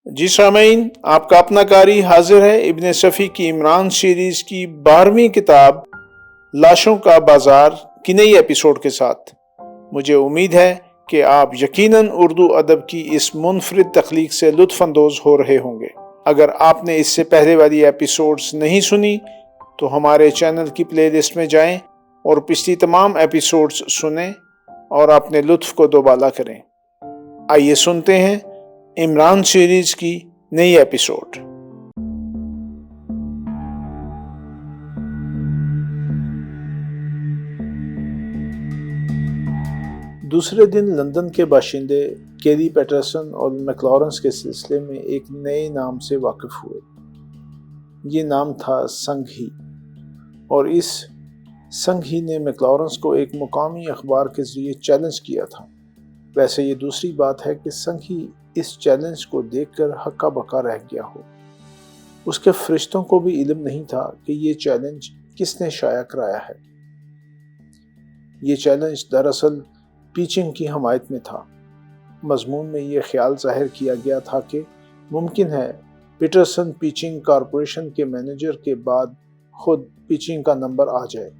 جی سامعین، آپ کا اپنا قاری حاضر ہے ابن صفی کی عمران سیریز کی 12ویں کتاب لاشوں کا بازار کی نئی ایپیسوڈ کے ساتھ۔ مجھے امید ہے کہ آپ یقیناً اردو ادب کی اس منفرد تخلیق سے لطف اندوز ہو رہے ہوں گے۔ اگر آپ نے اس سے پہلے والی ایپیسوڈز نہیں سنی تو ہمارے چینل کی پلے لسٹ میں جائیں اور پچھلی تمام ایپیسوڈز سنیں اور اپنے لطف کو دوبالا کریں۔ آئیے سنتے ہیں عمران سیریز کی نئی ایپیسوڈ۔ دوسرے دن لندن کے باشندے کیری پیٹرسن اور میکلارنس کے سلسلے میں ایک نئے نام سے واقف ہوئے۔ یہ نام تھا سنگھی، اور اس سنگھی نے میکلارنس کو ایک مقامی اخبار کے ذریعے چیلنج کیا تھا۔ ویسے یہ دوسری بات ہے کہ سنگھی اس چیلنج کو دیکھ کر ہکا بکا رہ گیا ہو۔ اس کے فرشتوں کو بھی علم نہیں تھا کہ یہ چیلنج کس نے شائع کرایا ہے۔ یہ چیلنج دراصل پیچنگ کی حمایت میں تھا۔ مضمون میں یہ خیال ظاہر کیا گیا تھا کہ ممکن ہے پیٹرسن پیچنگ کارپوریشن کے مینیجر کے بعد خود پیچنگ کا نمبر آ جائے،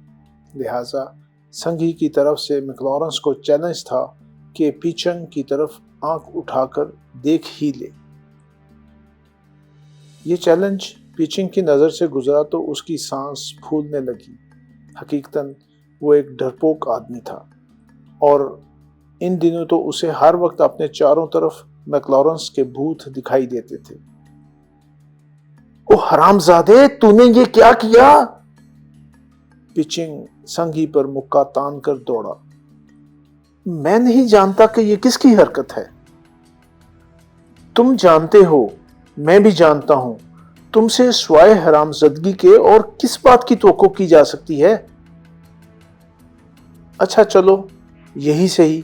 لہٰذا سنگھی کی طرف سے میکلارنس کو چیلنج تھا کہ پیچنگ کی طرف آنکھ اٹھا کر دیکھ ہی لے۔ یہ چیلنج پیچنگ کی نظر سے گزرا تو اس کی سانس پھولنے لگی۔ حقیقتاً وہ ایک ڈرپوک آدمی تھا، اور ان دنوں تو اسے ہر وقت اپنے چاروں طرف میکلارنس کے بھوت دکھائی دیتے تھے۔ او حرام زادے، تو نے یہ کیا کیا؟ پیچنگ سنگھی پر مکہ تان کر دوڑا۔ میں نہیں جانتا کہ یہ کس کی حرکت ہے۔ تم جانتے ہو، میں بھی جانتا ہوں، تم سے سوائے حرام زدگی کے اور کس بات کی توقع کی جا سکتی ہے؟ اچھا چلو، یہی صحیح،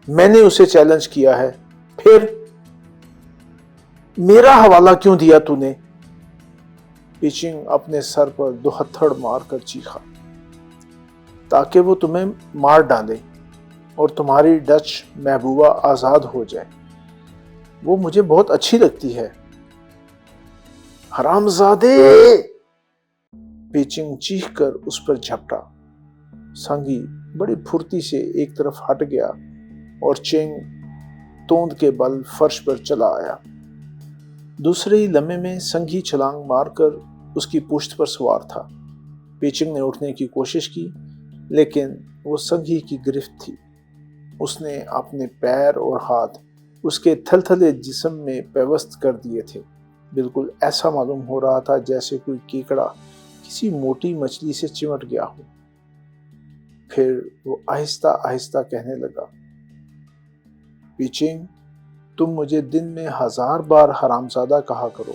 میں نے اسے چیلنج کیا ہے، پھر میرا حوالہ کیوں دیا تو نے؟ پیچنگ اپنے سر پر دو ہتھڑ مار کر چیخا۔ تاکہ وہ تمہیں مار ڈالے اور تمہاری ڈچ محبوبہ آزاد ہو جائے۔ وہ مجھے بہت اچھی لگتی ہے۔ حرامزادے! پیچنگ چیخ کر اس پر جھپٹا۔ سنگھی بڑی پھرتی سے ایک طرف ہٹ گیا اور چینگ توند کے بل فرش پر چلا آیا۔ دوسرے ہی لمحے میں سنگھی چھلانگ مار کر اس کی پشت پر سوار تھا۔ پیچنگ نے اٹھنے کی کوشش کی، لیکن وہ سنگھی کی گرفت تھی۔ اس نے اپنے پیر اور ہاتھ اس کے تھلتھلے جسم میں پیوست کر دیے تھے۔ بالکل ایسا معلوم ہو رہا تھا جیسے کوئی کیکڑا کسی موٹی مچھلی سے چمٹ گیا ہو۔ پھر وہ آہستہ آہستہ کہنے لگا، پیچنگ، تم مجھے دن میں 1000 بار حرامزادہ کہا کرو،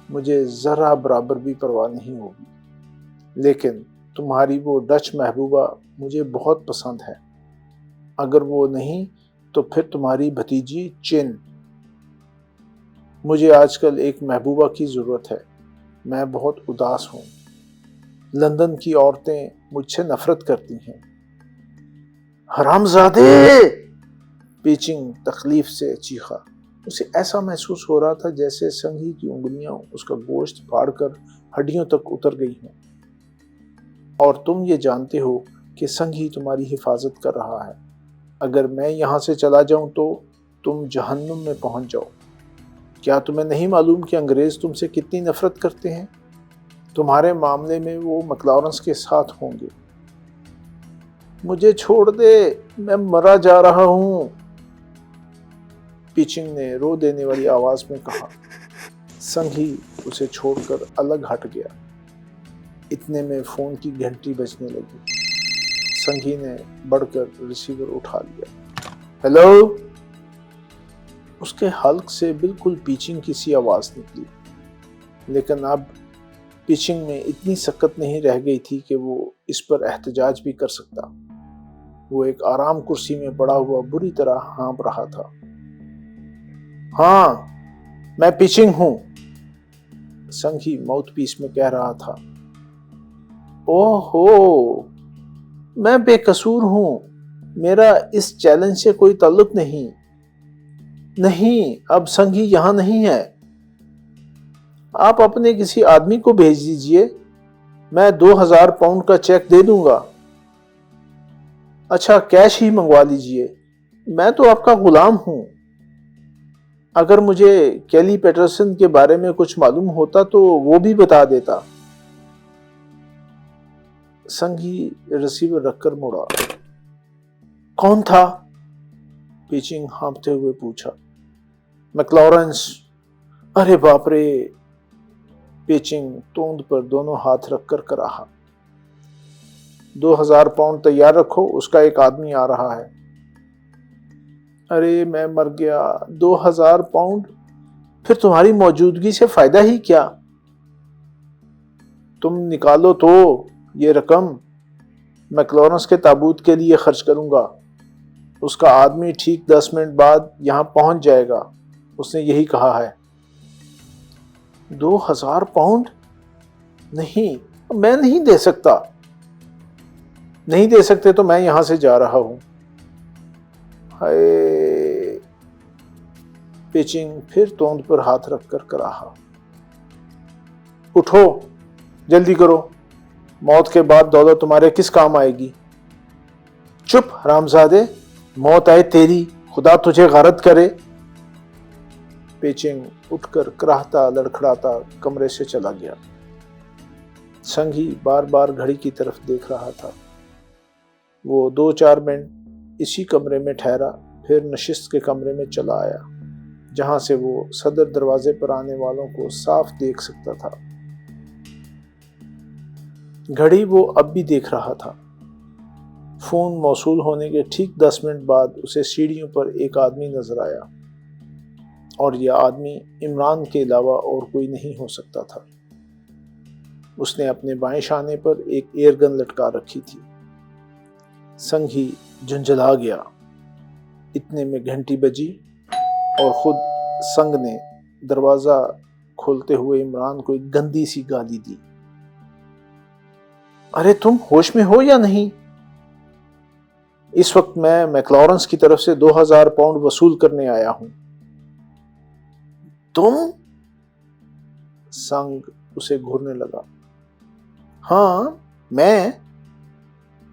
مجھے ذرہ برابر بھی پرواہ نہیں ہوگی، لیکن تمہاری وہ ڈچ محبوبہ مجھے بہت پسند ہے۔ اگر وہ نہیں تو پھر تمہاری بھتیجی چن۔ مجھے آج کل ایک محبوبہ کی ضرورت ہے۔ میں بہت اداس ہوں۔ لندن کی عورتیں مجھ سے نفرت کرتی ہیں۔ حرامزادے! پیچنگ تکلیف سے چیخا۔ اسے ایسا محسوس ہو رہا تھا جیسے سنگھی کی انگلیاں اس کا گوشت پھاڑ کر ہڈیوں تک اتر گئی ہوں۔ اور تم یہ جانتے ہو کہ سنگھی تمہاری حفاظت کر رہا ہے۔ اگر میں یہاں سے چلا جاؤں تو تم جہنم میں پہنچ جاؤ۔ کیا تمہیں نہیں معلوم کہ انگریز تم سے کتنی نفرت کرتے ہیں؟ تمہارے معاملے میں وہ میکلارنس کے ساتھ ہوں گے۔ مجھے چھوڑ دے، میں مرا جا رہا ہوں، پیچنگ نے رو دینے والی آواز میں کہا۔ سنگھی اسے چھوڑ کر الگ ہٹ گیا۔ اتنے میں فون کی گھنٹی بجنے لگی۔ سنگھی نے بڑھ کر ریسیور اٹھا لیا۔ ہیلو؟ اس کے حلق سے بالکل پیچنگ کی سی آواز نکلی، لیکن اب پیچنگ میں اتنی سکت نہیں رہ گئی تھی کہ وہ اس پر احتجاج بھی کر سکتا۔ وہ ایک آرام کرسی میں پڑا ہوا بری طرح ہانپ رہا تھا۔ ہاں، میں پیچنگ ہوں، سنگھی ماؤتھ پیس میں کہہ رہا تھا۔ اوہ ہو، میں بے قصور ہوں، میرا اس چیلنج سے کوئی تعلق نہیں۔ نہیں، اب سنگھی یہاں نہیں ہے، آپ اپنے کسی آدمی کو بھیج دیجئے، میں 2000 پاؤنڈ کا چیک دے دوں گا۔ اچھا کیش ہی منگوا لیجئے، میں تو آپ کا غلام ہوں، اگر مجھے کیلی پیٹرسن کے بارے میں کچھ معلوم ہوتا تو وہ بھی بتا دیتا۔ سنگھی ریسیور رکھ کر مڑا۔ کون تھا؟ پیچنگ ہانپتے ہوئے پوچھا۔ میکلارنس۔ ارے باپ رے! پیچنگ توند پر دونوں ہاتھ رکھ کر کراہا۔ 2000 پاؤنڈ تیار رکھو، اس کا ایک آدمی آ رہا ہے۔ ارے میں مر گیا، 2000 پاؤنڈ؟ پھر تمہاری موجودگی سے فائدہ ہی کیا؟ تم نکالو تو یہ رقم، میکلارنس کے تابوت کے لیے خرچ کروں گا، اس کا آدمی ٹھیک 10 منٹ بعد یہاں پہنچ جائے گا، اس نے یہی کہا ہے۔ 2000 پاؤنڈ؟ نہیں، میں نہیں دے سکتا۔ نہیں دے سکتے تو میں یہاں سے جا رہا ہوں۔ ہائے! پیچنگ پھر توند پر ہاتھ رکھ کر کراہا۔ اٹھو، جلدی کرو، موت کے بعد دولت تمہارے کس کام آئے گی؟ چپ حرامزادے، موت آئے تیری، خدا تجھے غارت کرے۔ پیچنگ اٹھ کر کراہتا لڑکھڑاتا کمرے سے چلا گیا۔ سنگھی بار بار گھڑی کی طرف دیکھ رہا تھا۔ وہ 2-4 منٹ اسی کمرے میں ٹھہرا، پھر نشست کے کمرے میں چلا آیا، جہاں سے وہ صدر دروازے پر آنے والوں کو صاف دیکھ سکتا تھا۔ گھڑی وہ اب بھی دیکھ رہا تھا۔ فون موصول ہونے کے ٹھیک 10 منٹ بعد اسے سیڑھیوں پر ایک آدمی نظر آیا، اور یہ آدمی عمران کے علاوہ اور کوئی نہیں ہو سکتا تھا۔ اس نے اپنے بائیں شانے پر ایک ایئر گن لٹکا رکھی تھی۔ سنگھی جھنجھلا گیا۔ اتنے میں گھنٹی بجی اور خود سنگ نے دروازہ کھولتے ہوئے عمران کو ایک گندی سی گالی دی۔ ارے تم ہوش میں ہو یا نہیں؟ اس وقت میں میکلارنس کی طرف سے 2000 پاؤنڈ وصول کرنے آیا ہوں۔ تم؟ سنگ اسے گھورنے لگا۔ ہاں میں،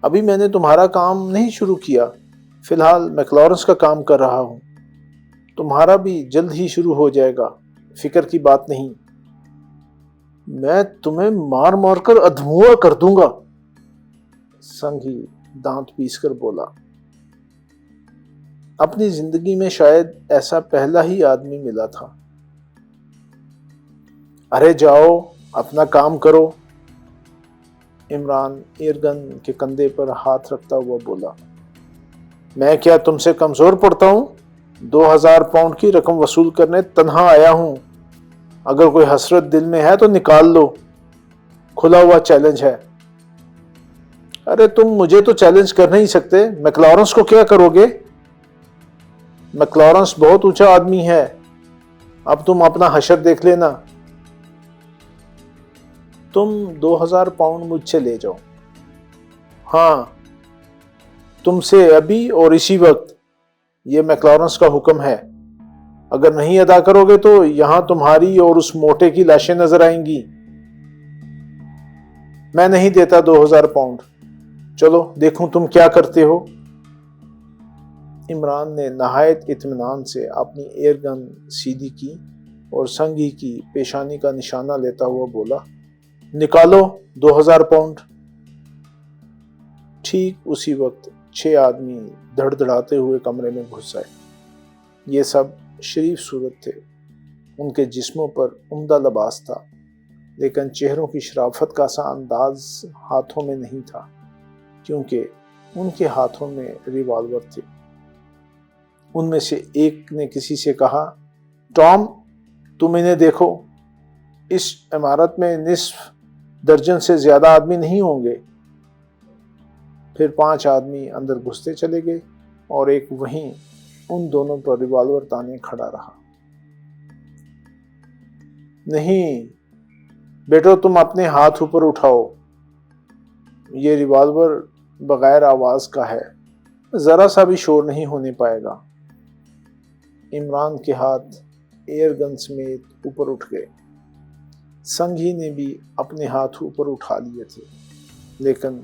ابھی میں نے تمہارا کام نہیں شروع کیا، فی الحال میکلارنس کا کام کر رہا ہوں، تمہارا بھی جلد ہی شروع ہو جائے گا، فکر کی بات نہیں۔ میں تمہیں مار مار کر ادھموا کر دوں گا، سنگھی دانت پیس کر بولا۔ اپنی زندگی میں شاید ایسا پہلا ہی آدمی ملا تھا۔ ارے جاؤ، اپنا کام کرو، عمران ایئر گن کے کندھے پر ہاتھ رکھتا ہوا بولا۔ میں کیا تم سے کمزور پڑتا ہوں؟ 2000 پاؤنڈ کی رقم وصول کرنے تنہا آیا ہوں، اگر کوئی حسرت دل میں ہے تو نکال لو، کھلا ہوا چیلنج ہے۔ ارے تم مجھے تو چیلنج کر نہیں سکتے، میکلارنس کو کیا کرو گے؟ میکلارنس بہت اونچا آدمی ہے، اب تم اپنا حشر دیکھ لینا۔ تم 2000 پاؤنڈ مجھ سے لے جاؤ۔ ہاں، تم سے ابھی اور اسی وقت، یہ میکلارنس کا حکم ہے، اگر نہیں ادا کرو گے تو یہاں تمہاری اور اس موٹے کی لاشیں نظر آئیں گی۔ میں نہیں دیتا 2000 پاؤنڈ، چلو دیکھوں تم کیا کرتے ہو۔ عمران نے نہایت اطمینان سے اپنی ایئر گن سیدھی کی اور سنگھی کی پیشانی کا نشانہ لیتا ہوا بولا، نکالو 2000 پاؤنڈ۔ ٹھیک اسی وقت 6 آدمی دھڑ دھڑاتے ہوئے کمرے میں گھس آئے۔ یہ سب شریف صورت تھے، ان کے جسموں پر عمدہ لباس تھا، لیکن چہروں کی شرافت کا سا انداز ہاتھوں میں نہیں تھا، کیونکہ ان کے ہاتھوں میں ریوالور تھے۔ ان میں سے ایک نے کسی سے کہا، ٹام تم انہیں دیکھو، اس عمارت میں نصف درجن سے زیادہ آدمی نہیں ہوں گے۔ پھر 5 آدمی اندر گھستے چلے گئے اور ایک وہیں ان دونوں پر ریوالور تانے کھڑا رہا۔ نہیں بیٹو، تم اپنے ہاتھ اوپر اٹھاؤ، یہ ریوالور بغیر آواز کا ہے، ذرا سا بھی شور نہیں ہونے پائے گا۔ عمران کے ہاتھ ایئر گن سمیت اوپر اٹھ گئے۔ سنگھی نے بھی اپنے ہاتھ اوپر اٹھا لیے تھے، لیکن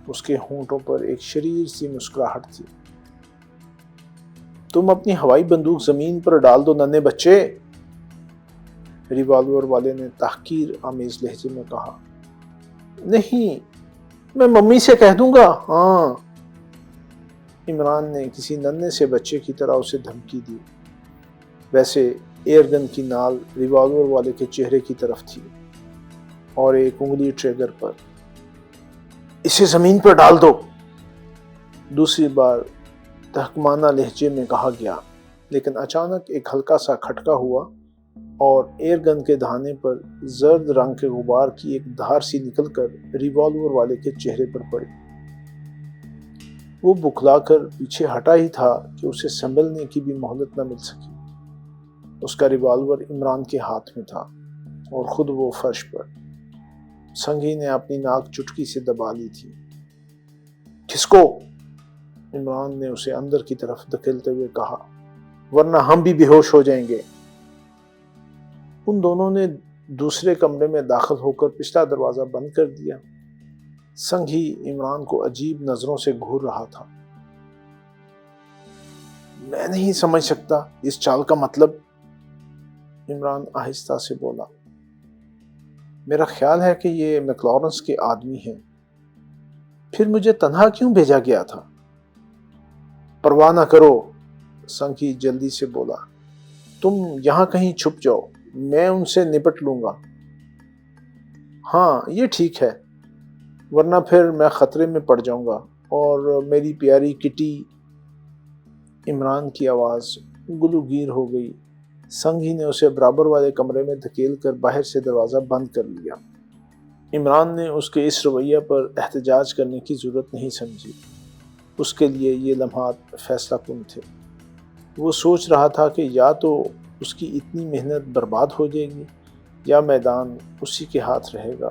اس کے ہونٹوں پر ایک شریر سی مسکراہٹ تھی۔ تم اپنی ہوائی بندوق زمین پر ڈال دو ننھے بچے، ریوالور والے نے تحقیر آمیز لہجے میں کہا۔ نہیں، میں ممی سے کہہ دوں گا۔ ہاں، عمران نے کسی ننھے سے بچے کی طرح اسے دھمکی دی۔ ویسے ایئر گن کی نال ریوالور والے کے چہرے کی طرف تھی اور ایک انگلی ٹریگر پر۔ اسے زمین پر ڈال دو، دوسری بار تحکمانہ لہجے میں کہا گیا، لیکن اچانک ایک ہلکا سا کھٹکا ہوا اور ایئر گن کے دہانے پر زرد رنگ کے غبار کی ایک دھار سی نکل کر ریوالور والے کے چہرے پر پڑی۔ وہ بکھلا کر پیچھے ہٹا ہی تھا کہ اسے سنبھلنے کی بھی مہلت نہ مل سکی۔ اس کا ریوالور عمران کے ہاتھ میں تھا اور خود وہ فرش پر۔ سنگھی نے اپنی ناک چٹکی سے دبا لی تھی۔ کس کو؟ عمران نے اسے اندر کی طرف دھکیلتے ہوئے کہا، ورنہ ہم بھی بے ہوش ہو جائیں گے۔ ان دونوں نے دوسرے کمرے میں داخل ہو کر پچھلا دروازہ بند کر دیا۔ سنگھی عمران کو عجیب نظروں سے گھور رہا تھا۔ میں نہیں سمجھ سکتا اس چال کا مطلب، عمران آہستہ سے بولا۔ میرا خیال ہے کہ یہ میکلارنس کے آدمی ہیں، پھر مجھے تنہا کیوں بھیجا گیا تھا؟ پرواہ نہ کرو، سنگھی جلدی سے بولا، تم یہاں کہیں چھپ جاؤ، میں ان سے نپٹ لوں گا۔ ہاں یہ ٹھیک ہے، ورنہ پھر میں خطرے میں پڑ جاؤں گا، اور میری پیاری کٹی۔ عمران کی آواز گلوگیر ہو گئی۔ سنگھی نے اسے برابر والے کمرے میں دھکیل کر باہر سے دروازہ بند کر لیا۔ عمران نے اس کے اس رویہ پر احتجاج کرنے کی ضرورت نہیں سمجھی۔ اس کے لیے یہ لمحات فیصلہ کن تھے۔ وہ سوچ رہا تھا کہ یا تو اس کی اتنی محنت برباد ہو جائے گی یا میدان اسی کے ہاتھ رہے گا۔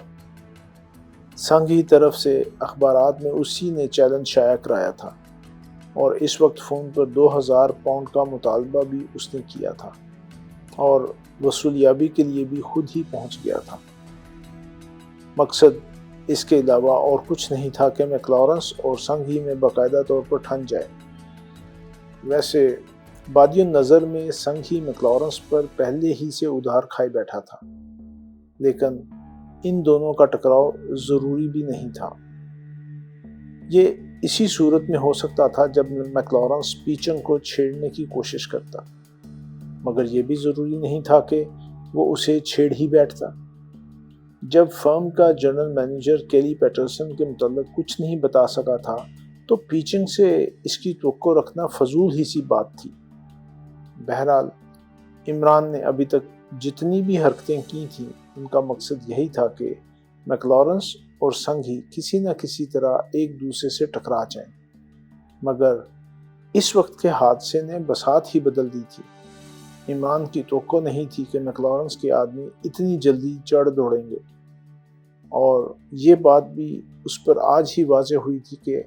سنگھی طرف سے اخبارات میں اسی نے چیلنج شائع کرایا تھا، اور اس وقت فون پر 2000 پاؤنڈ کا مطالبہ بھی اس نے کیا تھا، اور وصولیابی کے لیے بھی خود ہی پہنچ گیا تھا۔ مقصد اس کے علاوہ اور کچھ نہیں تھا کہ میکلارنس اور سنگھی میں باقاعدہ طور پر ٹھن جائے۔ ویسے بادی النظر میں سنگھی میکلارنس پر پہلے ہی سے ادھار کھائے بیٹھا تھا، لیکن ان دونوں کا ٹکراؤ ضروری بھی نہیں تھا۔ یہ اسی صورت میں ہو سکتا تھا جب میکلارنس پیچنگ کو چھیڑنے کی کوشش کرتا، مگر یہ بھی ضروری نہیں تھا کہ وہ اسے چھیڑ ہی بیٹھتا۔ جب فرم کا جنرل مینیجر کیلی پیٹرسن کے متعلق کچھ نہیں بتا سکا تھا تو پیچنگ سے اس کی توقع رکھنا فضول ہی سی بات تھی۔ بہرحال عمران نے ابھی تک جتنی بھی حرکتیں کی تھیں ان کا مقصد یہی تھا کہ میکلارنس اور سنگھی کسی نہ کسی طرح ایک دوسرے سے ٹکرا جائیں، مگر اس وقت کے حادثے نے بساط ہی بدل دی تھی۔ عمران کی توقع نہیں تھی کہ میکلارنس کے آدمی اتنی جلدی چڑھ دوڑیں گے، اور یہ بات بھی اس پر آج ہی واضح ہوئی تھی کہ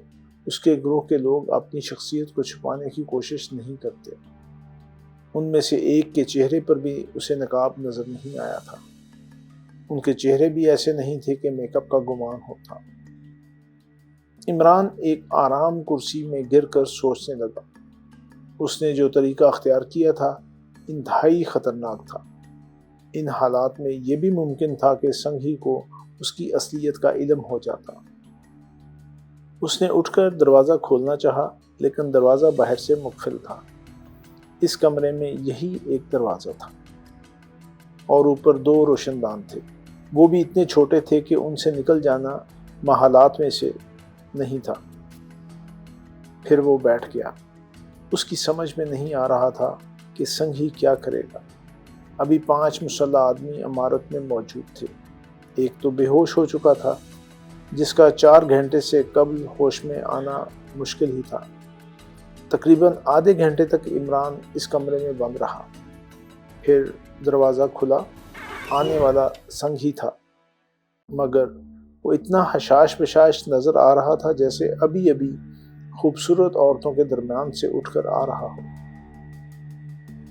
اس کے گروہ کے لوگ اپنی شخصیت کو چھپانے کی کوشش نہیں کرتے۔ ان میں سے ایک کے چہرے پر بھی اسے نقاب نظر نہیں آیا تھا۔ ان کے چہرے بھی ایسے نہیں تھے کہ میک اپ کا گمان ہوتا۔ عمران ایک آرام کرسی میں گر کر سوچنے لگا۔ اس نے جو طریقہ اختیار کیا تھا انتہائی خطرناک تھا۔ ان حالات میں یہ بھی ممکن تھا کہ سنگھی کو اس کی اصلیت کا علم ہو جاتا۔ اس نے اٹھ کر دروازہ کھولنا چاہا، لیکن دروازہ باہر سے مقفل تھا۔ اس کمرے میں یہی ایک دروازہ تھا، اور اوپر 2 روشن دان تھے۔ وہ بھی اتنے چھوٹے تھے کہ ان سے نکل جانا محالات میں سے نہیں تھا۔ پھر وہ بیٹھ گیا۔ اس کی سمجھ میں نہیں آ رہا تھا کہ سنگھی کیا کرے گا۔ ابھی 5 مسلح آدمی عمارت میں موجود تھے۔ ایک تو بے ہوش ہو چکا تھا، جس کا 4 گھنٹے سے قبل ہوش میں آنا مشکل ہی تھا۔ تقریباً آدھے گھنٹے تک عمران اس کمرے میں بند رہا۔ پھر دروازہ کھلا۔ آنے والا سنگھی تھا، مگر وہ اتنا حشاش بشاش نظر آ رہا تھا جیسے ابھی ابھی خوبصورت عورتوں کے درمیان سے اٹھ کر آ رہا ہو۔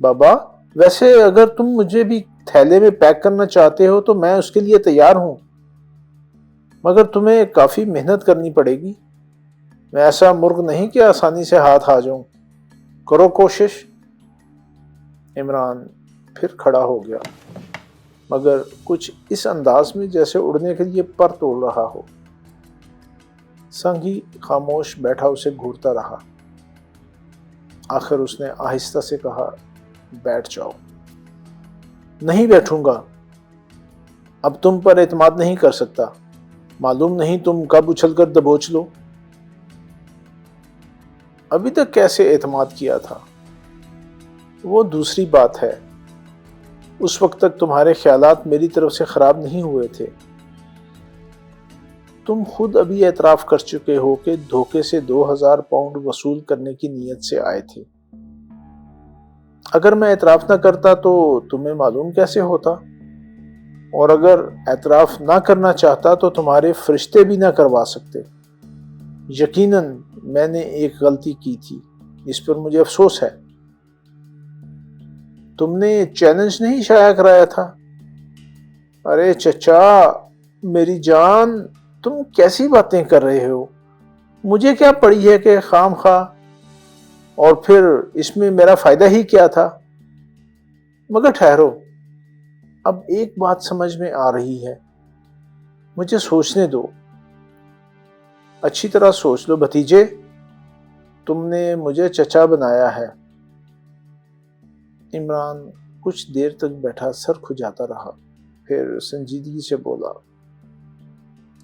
بابا ویسے اگر تم مجھے بھی تھیلے میں پیک کرنا چاہتے ہو تو میں اس کے لیے تیار ہوں، مگر تمہیں کافی محنت کرنی پڑے گی۔ میں ایسا مرغ نہیں کہ آسانی سے ہاتھ آ جاؤں، کرو کوشش۔ عمران پھر کھڑا ہو گیا، مگر کچھ اس انداز میں جیسے اڑنے کے لیے پر توڑ رہا ہو۔ سنگھی خاموش بیٹھا اسے گھورتا رہا۔ آخر اس نے آہستہ سے کہا، بیٹھ جاؤ۔ نہیں بیٹھوں گا، اب تم پر اعتماد نہیں کر سکتا، معلوم نہیں تم کب اچھل کر دبوچ لو۔ ابھی تک کیسے اعتماد کیا تھا؟ وہ دوسری بات ہے، اس وقت تک تمہارے خیالات میری طرف سے خراب نہیں ہوئے تھے۔ تم خود ابھی اعتراف کر چکے ہو کہ دھوکے سے 2000 پاؤنڈ وصول کرنے کی نیت سے آئے تھے۔ اگر میں اعتراف نہ کرتا تو تمہیں معلوم کیسے ہوتا؟ اور اگر اعتراف نہ کرنا چاہتا تو تمہارے فرشتے بھی نہ کروا سکتے۔ یقیناً میں نے ایک غلطی کی تھی، اس پر مجھے افسوس ہے۔ تم نے چیلنج نہیں شائع کرایا تھا؟ ارے چچا میری جان، تم کیسی باتیں کر رہے ہو؟ مجھے کیا پڑی ہے کہ خام خواہ، اور پھر اس میں میرا فائدہ ہی کیا تھا؟ مگر ٹھہرو، اب ایک بات سمجھ میں آ رہی ہے، مجھے سوچنے دو۔ اچھی طرح سوچ لو بھتیجے، تم نے مجھے چچا بنایا ہے۔ عمران کچھ دیر تک بیٹھا سر کھجاتا رہا، پھر سنجیدگی سے بولا،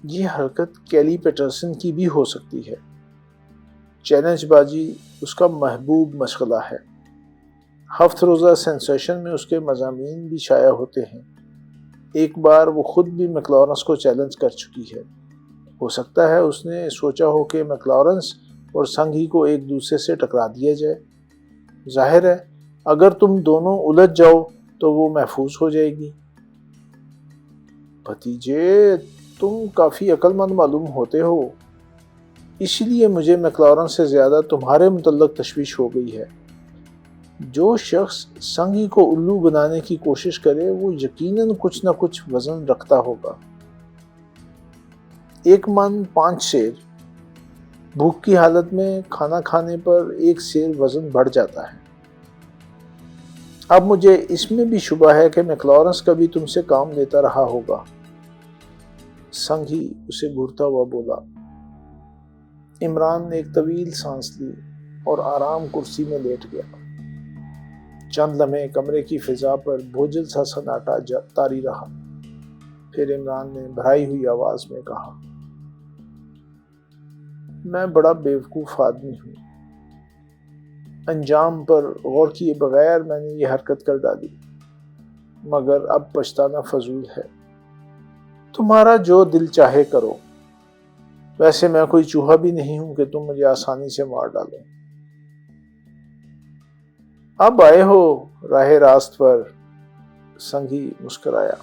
یہ حرکت کیلی پیٹرسن کی بھی ہو سکتی ہے۔ چیلنج بازی اس کا محبوب مشغلہ ہے۔ ہفت روزہ سینسیشن میں اس کے مضامین بھی شائع ہوتے ہیں۔ ایک بار وہ خود بھی میکلارنس کو چیلنج کر چکی ہے۔ ہو سکتا ہے اس نے سوچا ہو کہ میکلارنس اور سنگھی کو ایک دوسرے سے ٹکرا دیا جائے۔ ظاہر ہے اگر تم دونوں الجھ جاؤ تو وہ محفوظ ہو جائے گی۔ بھتیجے تم کافی عقل مند معلوم ہوتے ہو، اسی لیے مجھے میکلارن سے زیادہ تمہارے متعلق تشویش ہو گئی ہے۔ جو شخص سنگھی کو الو بنانے کی کوشش کرے وہ یقیناً کچھ نہ کچھ وزن رکھتا ہوگا۔ 1 من 5 سیر، بھوک کی حالت میں کھانا کھانے پر 1 سیر وزن بڑھ جاتا ہے۔ اب مجھے اس میں بھی شبہ ہے کہ میکلارنس کبھی تم سے کام لیتا رہا ہوگا۔ سنگھی اسے گھورتا ہوا بولا۔ عمران نے ایک طویل سانس لی اور آرام کرسی میں لیٹ گیا۔ چند لمحے کمرے کی فضا پر بوجھل سا سناٹا طاری رہا، پھر عمران نے بھرائی ہوئی آواز میں کہا، میں بڑا بیوقوف آدمی ہوں، انجام پر غور کیے بغیر میں نے یہ حرکت کر ڈالی، مگر اب پچھتانا فضول ہے۔ تمہارا جو دل چاہے کرو، ویسے میں کوئی چوہا بھی نہیں ہوں کہ تم مجھے آسانی سے مار ڈالو۔ اب آئے ہو راہ راست پر، سنگھی مسکرایا۔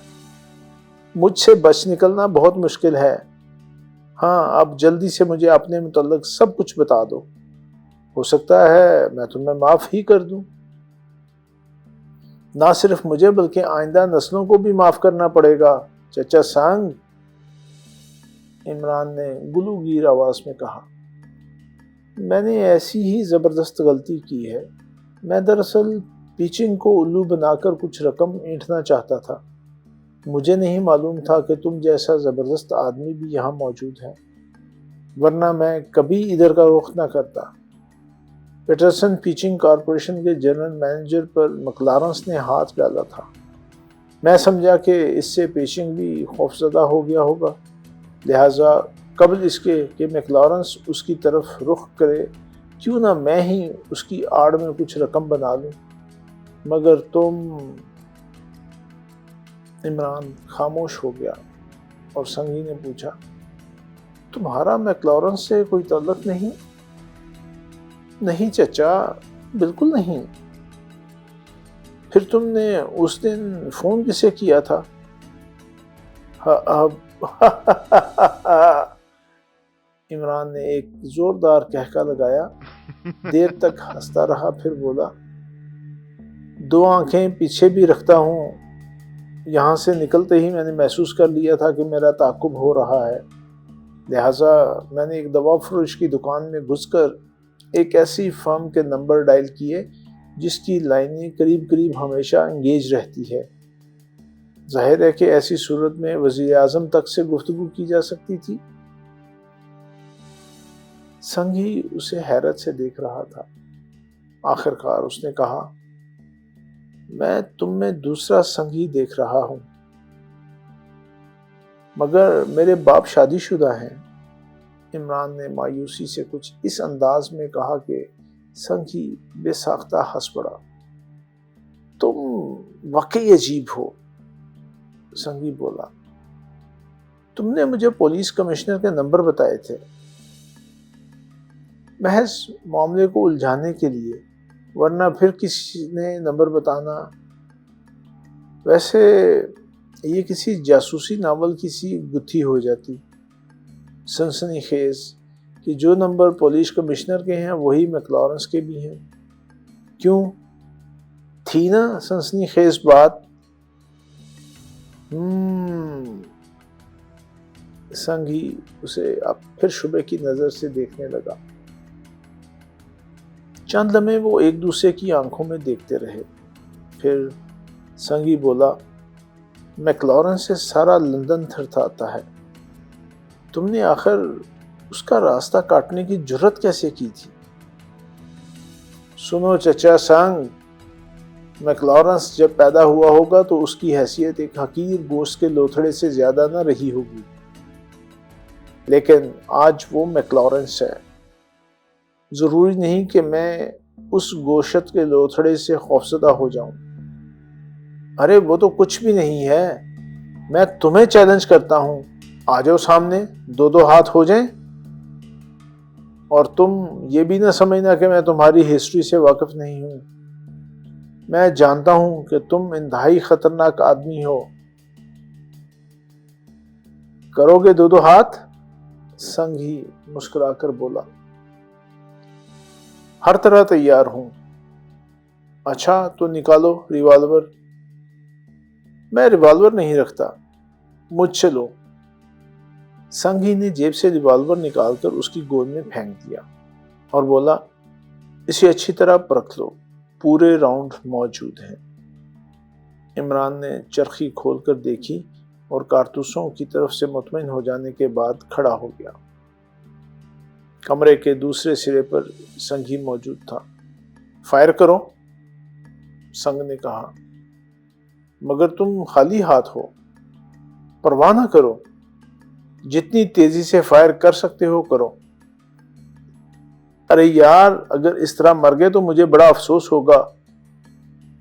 مجھ سے بچ نکلنا بہت مشکل ہے۔ ہاں اب جلدی سے مجھے اپنے متعلق سب کچھ بتا دو، ہو سکتا ہے میں تمہیں معاف ہی کر دوں۔ نہ صرف مجھے بلکہ آئندہ نسلوں کو بھی معاف کرنا پڑے گا چچا سنگ، عمران نے گلوگیر آواز میں کہا۔ میں نے ایسی ہی زبردست غلطی کی ہے۔ میں دراصل پیچنگ کو الو بنا کر کچھ رقم اینٹھنا چاہتا تھا۔ مجھے نہیں معلوم تھا کہ تم جیسا زبردست آدمی بھی یہاں موجود ہے، ورنہ میں کبھی ادھر کا رخ نہ کرتا۔ پیٹرسن پیچنگ کارپوریشن کے جنرل مینیجر پر مکلارنس نے ہاتھ ڈالا تھا۔ میں سمجھا کہ اس سے پیچنگ بھی خوفزدہ ہو گیا ہوگا، لہٰذا قبل اس کے کہ میکلارنس اس کی طرف رخ کرے کیوں نہ میں ہی اس کی آڑ میں کچھ رقم بنا لوں۔ مگر تم… عمران خاموش ہو گیا اور سنگھی نے پوچھا، تمہارا میکلارنس سے کوئی تعلق نہیں؟ نہیں چچا، بالکل نہیں۔ پھر تم نے اس دن فون کسے کیا تھا؟ عمران نے ایک زوردار کہکا لگایا، دیر تک ہنستا رہا، پھر بولا، 2 آنکھیں پیچھے بھی رکھتا ہوں. یہاں سے نکلتے ہی میں نے محسوس کر لیا تھا کہ میرا تعاقب ہو رہا ہے. لہٰذا میں نے ایک دوا فروش کی دکان میں گھس کر ایک ایسی فرم کے نمبر ڈائل کیے جس کی لائنیں قریب قریب ہمیشہ انگیج رہتی ہے. ظاہر ہے کہ ایسی صورت میں وزیر اعظم تک سے گفتگو کی جا سکتی تھی. سنگھی اسے حیرت سے دیکھ رہا تھا. آخر کار اس نے کہا، میں تم میں دوسرا سنگھی دیکھ رہا ہوں، مگر میرے باپ شادی شدہ ہیں. عمران نے مایوسی سے کچھ اس انداز میں کہا کہ سنگھی بے ساختہ ہنس پڑا. تم واقعی عجیب ہو، سنگھی بولا. تم نے مجھے پولیس کمشنر کے نمبر بتائے تھے محض معاملے کو الجھانے کے لیے، ورنہ پھر کسی نے نمبر بتانا. ویسے یہ کسی جاسوسی ناول کی سی گتھی ہو جاتی، سنسنی خیز، کہ جو نمبر پولیس کمشنر کے ہیں وہی میکلارنس کے بھی ہیں. کیوں تھی نا سنسنی خیز بات؟ سنگھی اسے اب پھر شبے کی نظر سے دیکھنے لگا. چند لمحے وہ ایک دوسرے کی آنکھوں میں دیکھتے رہے. پھر سنگھی بولا، میکلارنس سے سارا لندن تھرتھراتا ہے. تم نے آخر اس کا راستہ کاٹنے کی جرت کیسے کی تھی؟ سنو چچا سنگ، میکلارنس جب پیدا ہوا ہوگا تو اس کی حیثیت ایک حقیر گوشت کے لوتھڑے سے زیادہ نہ رہی ہوگی، لیکن آج وہ میکلارنس ہے. ضروری نہیں کہ میں اس گوشت کے لوتھڑے سے خوفزدہ ہو جاؤں. ارے وہ تو کچھ بھی نہیں ہے. میں تمہیں چیلنج کرتا ہوں، آ جاؤ سامنے، 2 ہاتھ ہو جائیں. اور تم یہ بھی نہ سمجھنا کہ میں تمہاری ہسٹری سے واقف نہیں ہوں. میں جانتا ہوں کہ تم انتہائی خطرناک آدمی ہو. کرو گے 2 ہاتھ؟ سنگھی مسکرا کر بولا. ہر طرح تیار ہوں. اچھا تو نکالو ریوالور. میں ریوالور نہیں رکھتا، مجھ سے لو. سنگھی نے جیب سے ریوالور نکال کر اس کی گود میں پھینک دیا اور بولا، اسے اچھی طرح پرکھ لو، پورے راؤنڈ موجود ہیں. عمران نے چرخی کھول کر دیکھی اور کارتوسوں کی طرف سے مطمئن ہو جانے کے بعد کھڑا ہو گیا. کمرے کے دوسرے سرے پر سنگھی موجود تھا. فائر کرو، سنگ نے کہا. مگر تم خالی ہاتھ ہو. پرواہ نہ کرو، جتنی تیزی سے فائر کر سکتے ہو کرو. ارے یار، اگر اس طرح مر گئے تو مجھے بڑا افسوس ہوگا،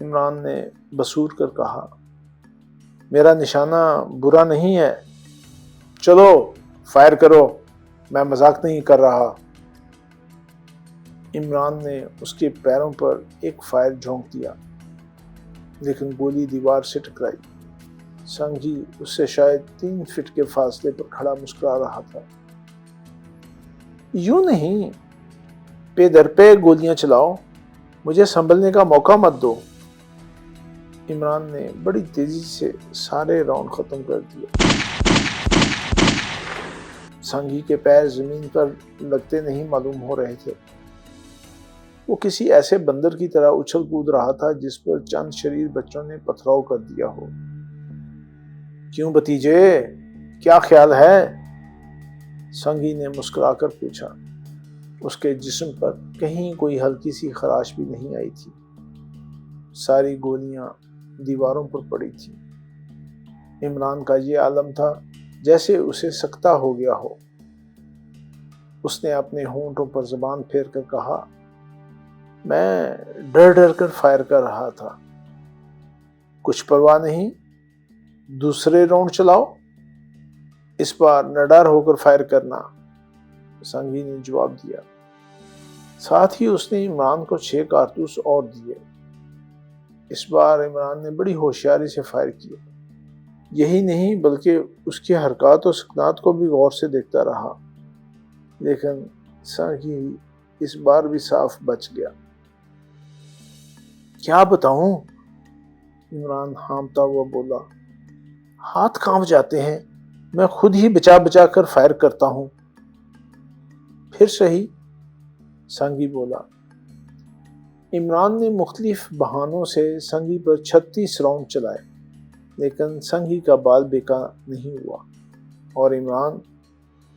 عمران نے بسور کر کہا. میرا نشانہ برا نہیں ہے. چلو فائر کرو، میں مذاق نہیں کر رہا. عمران نے اس کے پیروں پر ایک فائر جھونک دیا، لیکن گولی دیوار سے ٹکرائی. سنگھی اس سے شاید 3 فٹ کے فاصلے پر کھڑا مسکرا رہا تھا. یوں نہیں، پے در پے گولیاں چلاؤ، مجھے سنبھلنے کا موقع مت دو. عمران نے بڑی تیزی سے سارے راؤنڈ ختم کر دیے. سنگھی کے پیر زمین پر لگتے نہیں معلوم ہو رہے تھے. وہ کسی ایسے بندر کی طرح اچھل کود رہا تھا جس پر چند شریر بچوں نے پتھراؤ کر دیا ہو. کیوں بھتیجے، کیا خیال ہے؟ سنگھی نے مسکرا کر پوچھا. اس کے جسم پر کہیں کوئی ہلکی سی خراش بھی نہیں آئی تھی. ساری گولیاں دیواروں پر پڑی تھیں. عمران کا یہ عالم تھا جیسے اسے سکتہ ہو گیا ہو. اس نے اپنے ہونٹوں پر زبان پھیر کر کہا، میں ڈر ڈر کر فائر کر رہا تھا. کچھ پرواہ نہیں، دوسرے راؤنڈ چلاؤ، اس بار نڈر ہو کر فائر کرنا، سنگھی نے جواب دیا. ساتھ ہی اس نے عمران کو 6 کارتوس اور دیے. اس بار عمران نے بڑی ہوشیاری سے فائر کیے. یہی نہیں بلکہ اس کی حرکات و سکنات کو بھی غور سے دیکھتا رہا، لیکن سنگھی اس بار بھی صاف بچ گیا. کیا بتاؤں، عمران ہامتا ہوا بولا۔ ہاتھ کانپ جاتے ہیں، میں خود ہی بچا بچا کر فائر کرتا ہوں۔ پھر صحیح، سنگھی بولا۔ عمران نے مختلف بہانوں سے سنگھی پر 36 راؤنڈ چلائے، لیکن سنگھی کا بال بیکا نہیں ہوا، اور عمران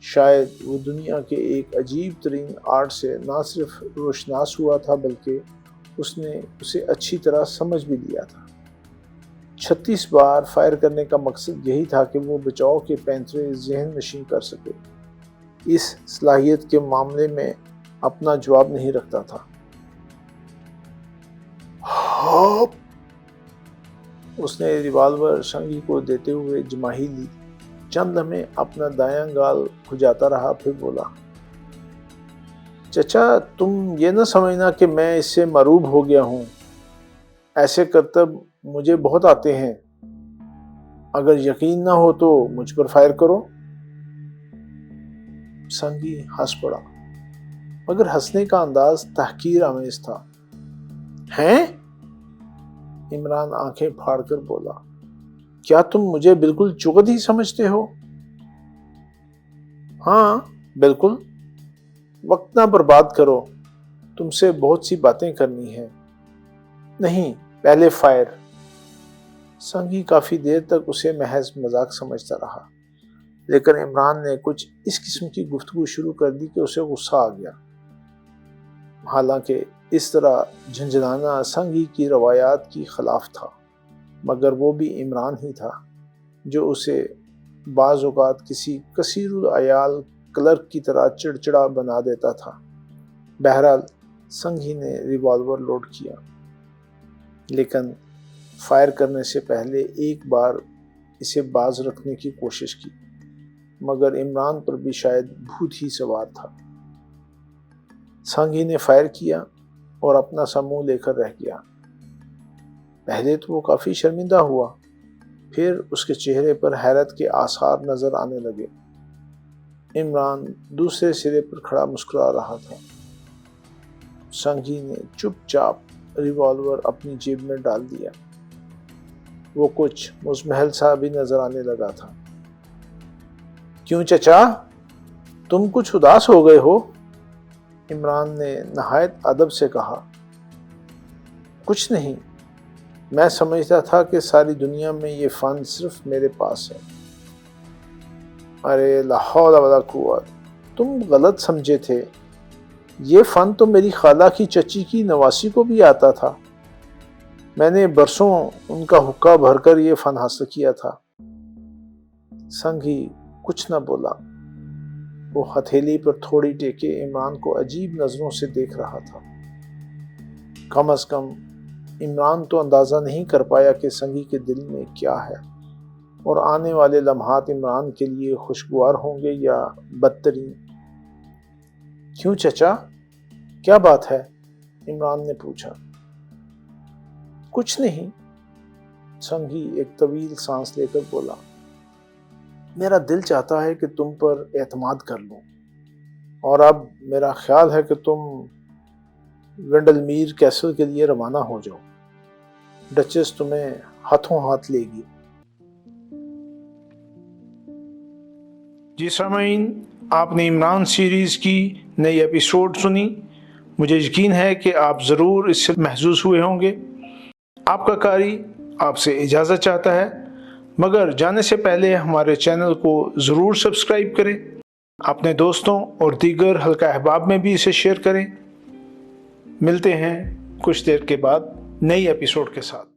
شاید وہ دنیا کے ایک عجیب ترین آرٹ سے نہ صرف روشناس ہوا تھا بلکہ اس نے اسے اچھی طرح سمجھ بھی لیا تھا۔ 36 بار فائر کرنے کا مقصد یہی تھا کہ وہ بچاؤ کے پینترے ذہن نشین کر سکے۔ اس صلاحیت کے معاملے میں اپنا جواب نہیں رکھتا تھا۔ اس نے ریوالور سنگھی کو دیتے ہوئے جماہی لی، چند لمحے اپنا دایاں گال کھجاتا رہا، پھر بولا۔ چچا، تم یہ نہ سمجھنا کہ میں اس سے مروب ہو گیا ہوں، ایسے کرتب مجھے بہت آتے ہیں، اگر یقین نہ ہو تو مجھ پر فائر کرو۔ سنگھی ہنس پڑا، مگر ہنسنے کا انداز تحقیر آمیز تھا۔ ہیں؟ عمران آنکھیں پھاڑ کر بولا، کیا تم مجھے بالکل چغد ہی سمجھتے ہو؟ ہاں بالکل، وقت نہ برباد کرو، تم سے بہت سی باتیں کرنی ہیں۔ نہیں، پہلے فائر۔ سنگھی کافی دیر تک اسے محض مذاق سمجھتا رہا، لیکن عمران نے کچھ اس قسم کی گفتگو شروع کر دی کہ اسے غصہ آ گیا۔ حالانکہ اس طرح جھنجھلانا سنگھی کی روایات کی خلاف تھا، مگر وہ بھی عمران ہی تھا جو اسے بعض اوقات کسی کثیر العیال کلرک کی طرح چڑچڑا بنا دیتا تھا۔ بہرحال سنگھی نے ریوالور لوڈ کیا، لیکن فائر کرنے سے پہلے ایک بار اسے باز رکھنے کی کوشش کی، مگر عمران پر بھی شاید بھوت ہی سوار تھا۔ سنگھی نے فائر کیا اور اپنا سا منہ لے کر رہ گیا۔ پہلے تو وہ کافی شرمندہ ہوا، پھر اس کے چہرے پر حیرت کے آثار نظر آنے لگے۔ عمران دوسرے سرے پر کھڑا مسکرا رہا تھا۔ سنگھی نے چپ چاپ ریوالور اپنی جیب میں ڈال دیا۔ وہ کچھ مزمحل سا بھی نظر آنے لگا تھا۔ کیوں چچا، تم کچھ اداس ہو گئے ہو؟ عمران نے نہایت ادب سے کہا۔ کچھ نہیں، میں سمجھتا تھا کہ ساری دنیا میں یہ فن صرف میرے پاس ہے۔ ارے لا حول ولا قوت، تم غلط سمجھے تھے، یہ فن تو میری خالہ کی چچی کی نواسی کو بھی آتا تھا، میں نے برسوں ان کا حقہ بھر کر یہ فن حاصل کیا تھا۔ سنگھی کچھ نہ بولا، وہ ہتھیلی پر تھوڑی ٹیکے عمران کو عجیب نظروں سے دیکھ رہا تھا۔ کم از کم عمران تو اندازہ نہیں کر پایا کہ سنگھی کے دل میں کیا ہے، اور آنے والے لمحات عمران کے لیے خوشگوار ہوں گے یا بدترین۔ کیوں چچا، کیا بات ہے؟ عمران نے پوچھا۔ کچھ نہیں، سنگھی ایک طویل سانس لے کر بولا۔ میرا دل چاہتا ہے کہ تم پر اعتماد کر لوں، اور اب میرا خیال ہے کہ تم ونڈلمیر کیسل کے لیے روانہ ہو جاؤ، ڈچس تمہیں ہاتھوں ہاتھ لے گی۔ جی سامعین، آپ نے عمران سیریز کی نئی ایپیسوڈ سنی، مجھے یقین ہے کہ آپ ضرور اس سے محظوظ ہوئے ہوں گے۔ آپ کا قاری آپ سے اجازت چاہتا ہے، مگر جانے سے پہلے ہمارے چینل کو ضرور سبسکرائب کریں، اپنے دوستوں اور دیگر حلقہ احباب میں بھی اسے شیئر کریں۔ ملتے ہیں کچھ دیر کے بعد نئی ایپیسوڈ کے ساتھ۔